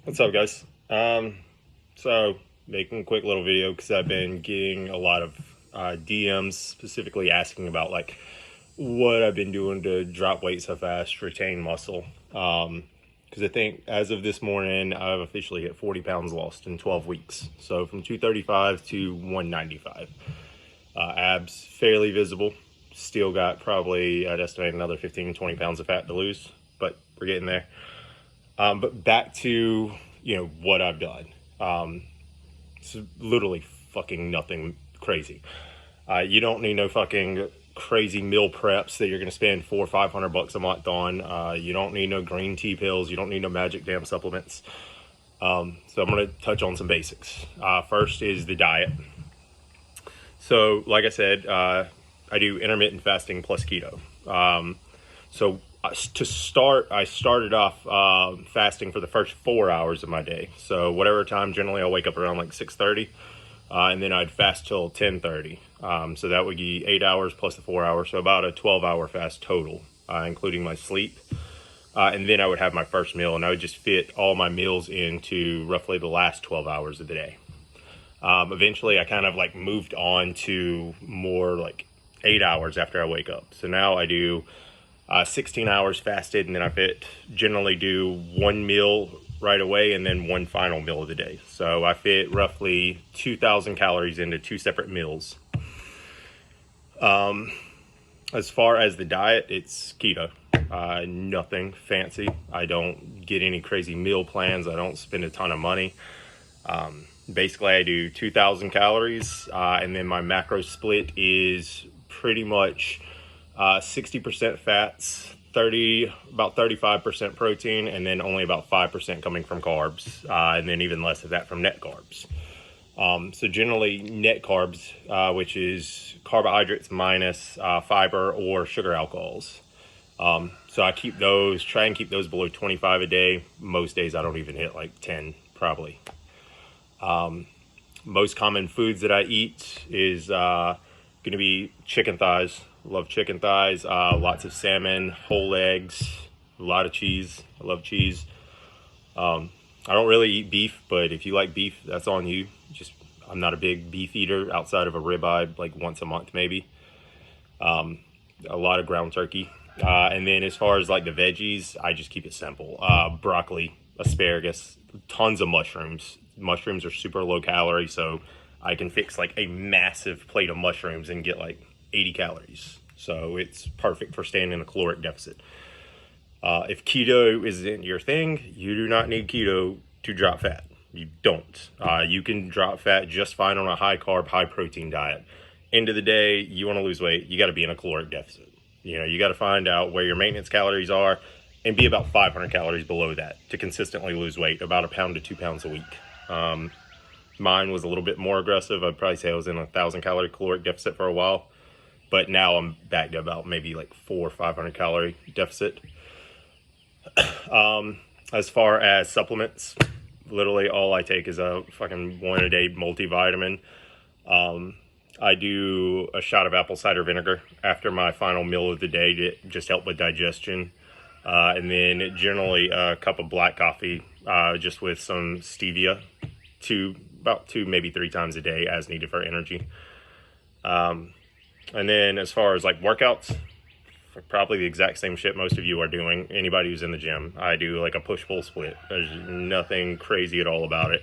What's up, guys? So making a quick little video because I've been getting a lot of DMs specifically asking about like what I've been doing to drop weight so fast, retain muscle. Because I think as of this morning, I've officially hit 40 pounds lost in 12 weeks. So from 235 to 195. Abs fairly visible. Still got probably, I'd estimate, another 15, 20 pounds of fat to lose, but we're getting there. But back to, what I've done. It's literally fucking nothing crazy. You don't need no fucking crazy meal preps that you're going to spend $400-500 a month on. You don't need no green tea pills. You don't need no magic damn supplements. So I'm going to touch on some basics. First is the diet. So like I said, I do intermittent fasting plus keto. So to start, I started off fasting for the first 4 hours of my day. So whatever time, generally I'll wake up around like 6:30, and then I'd fast till 10:30. So that would be 8 hours plus the 4 hours, so about a 12-hour fast total, including my sleep. And then I would have my first meal, and I would just fit all my meals into roughly the last 12 hours of the day. Eventually, I kind of like moved on to more like 8 hours after I wake up. So now I do 16 hours fasted, and then generally do one meal right away and then one final meal of the day. So I fit roughly 2,000 calories into two separate meals. As far as the diet, it's keto. Nothing fancy. I don't get any crazy meal plans. I don't spend a ton of money. Basically, I do 2,000 calories, and then my macro split is pretty much 60% fats, about 35% protein, and then only about 5% coming from carbs, and then even less of that from net carbs. So generally net carbs, which is carbohydrates minus fiber or sugar alcohols. So I try and keep those below 25 a day. Most days I don't even hit like 10, probably. Most common foods that I eat is going to be chicken thighs. Love chicken thighs, lots of salmon, whole eggs, a lot of cheese. I love cheese. I don't really eat beef, but if you like beef, that's on you. I'm not a big beef eater outside of a ribeye, like once a month maybe. A lot of ground turkey. And then as far as like the veggies, I just keep it simple. Broccoli, asparagus, tons of mushrooms. Mushrooms are super low calorie, so I can fix like a massive plate of mushrooms and get like 80 calories. So it's perfect for staying in a caloric deficit. If keto isn't your thing, you do not need keto to drop fat. You don't. You can drop fat just fine on a high carb, high protein diet. End of the day, you want to lose weight, you got to be in a caloric deficit. You got to find out where your maintenance calories are and be about 500 calories below that to consistently lose weight, about 1 pound to 2 pounds a week. Mine was a little bit more aggressive. I'd probably say I was in 1,000 calorie caloric deficit for a while, but now I'm back to about maybe like 400 or 500 calorie deficit. As far as supplements, literally all I take is a fucking one a day multivitamin. I do a shot of apple cider vinegar after my final meal of the day to just help with digestion. And then generally a cup of black coffee, just with some stevia, about two, maybe 3 times a day as needed for energy. And then as far as like workouts, probably the exact same shit most of you are doing. Anybody who's in the gym, I do like a push-pull split. There's nothing crazy at all about it.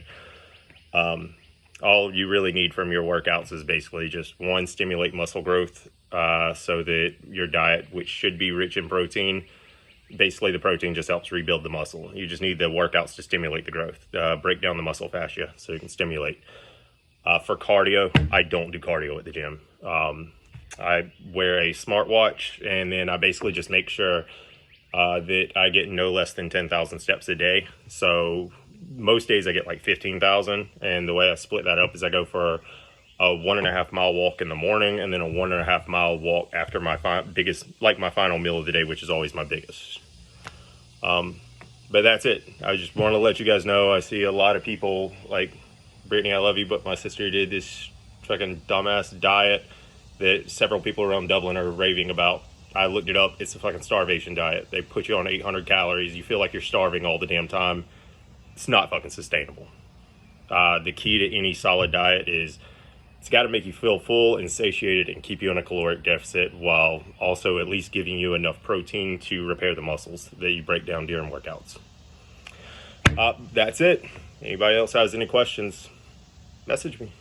All you really need from your workouts is basically just one, stimulate muscle growth, so that your diet, which should be rich in protein, basically the protein just helps rebuild the muscle. You just need the workouts to stimulate the growth, break down the muscle fascia so you can stimulate. For cardio, I don't do cardio at the gym. I wear a smartwatch, and then I basically just make sure that I get no less than 10,000 steps a day. So most days I get like 15,000, and the way I split that up is I go for a 1.5 mile walk in the morning, and then a 1.5 mile walk after my my final meal of the day, which is always my biggest. But that's it. I just want to let you guys know, I see a lot of people like, Brittany, I love you, but my sister did this fucking dumbass diet that several people around Dublin are raving about. I looked it up. It's a fucking starvation diet. They put you on 800 calories. You feel like you're starving all the damn time. it's not fucking sustainable. The key to any solid diet is it's got to make you feel full and satiated and keep you in a caloric deficit while also at least giving you enough protein to repair the muscles that you break down during workouts. That's it. Anybody else has any questions, message me.